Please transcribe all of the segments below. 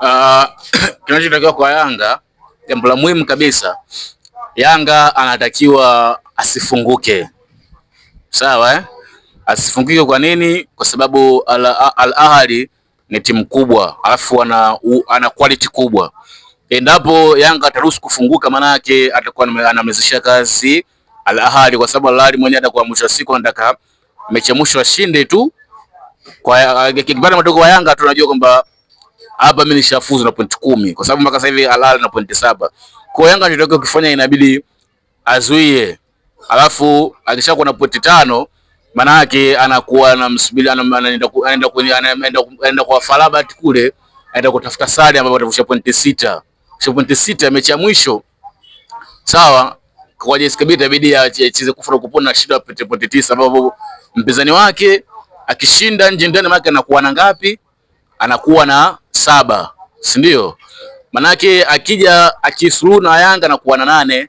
Uh, kinachotakiwa kwa Yanga, jambo la muhimu kabisa, Yanga anatakiwa asifunguke. Sawa Asifunguke kwa nini? Kwa sababu Al Ahly ni timu kubwa, alafu ana quality kubwa. Endapo Yanga ataruhusu kufunguka, maana yake atakuwa anamezesha kazi Al Ahly, kwa sababu Al Ahly mwenyewe atakuwa mwisho wa siku anataka mechi ya mwisho ashinde tu. Kwa kipande madogo wa Yanga tunajua kwamba hapa mimi nishafuzu na pointi 10 kwa sababu mpaka sasa hivi Al Ahly na pointi 7. Kwa Yanga ndio kufanya, inabidi azuie. Alafu akishakuwa na pointi 5, maana yake anakuwa anamsubiri, anaenda kwa Farabat kule, anaenda kutafuta sare ambapo atavusha pointi 6. Pointi 6 mechi ya mwisho. Sawa, kwa JS Kabylie itabidi acheze kufura kupona na shida pointi 9, sababu mpinzani wake akishinda nje ndani yake anakuwa na ngapi? Anakuwa na 7, si ndio? Manake akija akisuru na Yanga na kuwa na 8,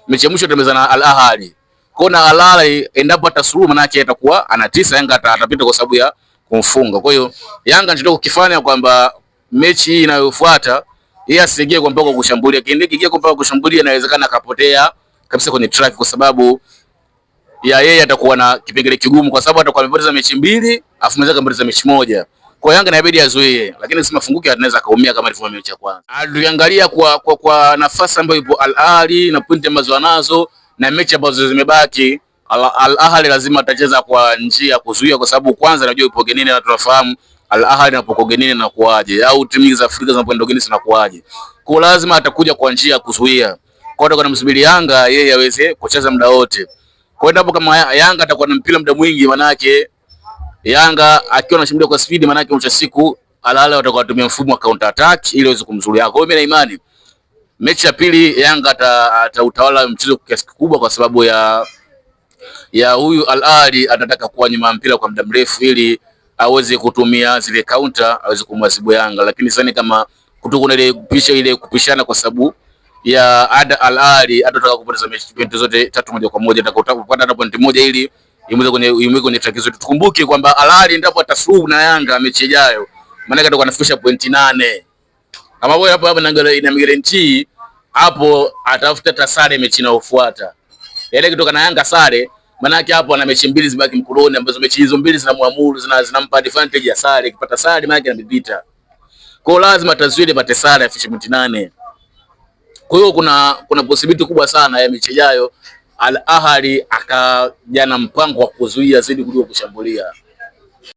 mechi ya mwisho atameza na Al Ahly. Kwa na Al Ahly endapo atasuru, manake atakuwa ana 9, Yanga atapita kwa sababu ya kumfunga. Kwa hiyo Yanga ndio kukifanya kwamba mechi hii inayofuata yeye asiingie kwa mpaka kushambulia. Kiingie kwa mpaka kushambulia, inawezekana akapotea kabisa kwenye track, kwa sababu ya yeye atakuwa na kipengele kigumu, kwa sababu atakuwa amepoteza mechi 2 afu mwenzake amepoteza mechi 1. Kwa Yanga inabidi azuie, lakini sima funguke anaweza kaumia kama ilivyo mechi ya kwanza. Aliangalia kwa nafasi ambayo ipo Al Ahly na pointi ambazo anazo na mechi ambazo zimebaki, Al Ahly lazima atacheza kwa njia kuzuia, kwa sababu kwanza anajua ipo genini na tunafahamu Al Ahly anapokuwa genini na kuaje, au timu za Afrika zinapoenda genini na kuaje. Kwa lazima atakuja kwa njia ya kuzuia. Kwa hiyo tunamsubiri Yanga yeye aweze kucheza muda wote. Kwa hiyo kama Yanga atakuwa na mpira muda mwingi, manake Yanga akiwa anashambulia kwa speed, manake mwisho siku Al Ahly watakuwa watumia mfumo wa counter attack ili waweze kumzuia. Kwa hiyo mimi na imani mechi ya pili Yanga atautawala mchezo kwa kiasi kikubwa, kwa sababu ya huyu Al Ahly atataka kuwa nyuma mpira kwa muda mrefu ili aweze kutumia zile counter aweze kumwadhibu Yanga, lakini sasa kama kutokuna ile kupishana kwa sababu ya Al Ahly atataka kupoteza mechi pointi zote 3 moja kwa moja, atakupata hata pointi 1 ili imweze kwenye track zote. Tukumbuke kwamba Al Ahly ndipo atasuluhu na Yanga mechi ijayo, maana atakuwa anafikisha pointi 8. Kama wewe hapo ina guarantee hapo atafuta tasare mechi inayofuata. Yaani kutoka na Yanga sare, maana yake hapo ana mechi 2 zibaki mkononi, ambazo mechi hizo 2 zinamwamuru, zinampa advantage ya sare. Ikipata sare maana yake anapita. Kwa hiyo lazima tazuie pate sare afishe pointi 8. Kwa hiyo kuna possibility kubwa sana ya mechi ijayo Al Ahly akaja na mpango wa kuzuia zaidi kuliko kushambulia.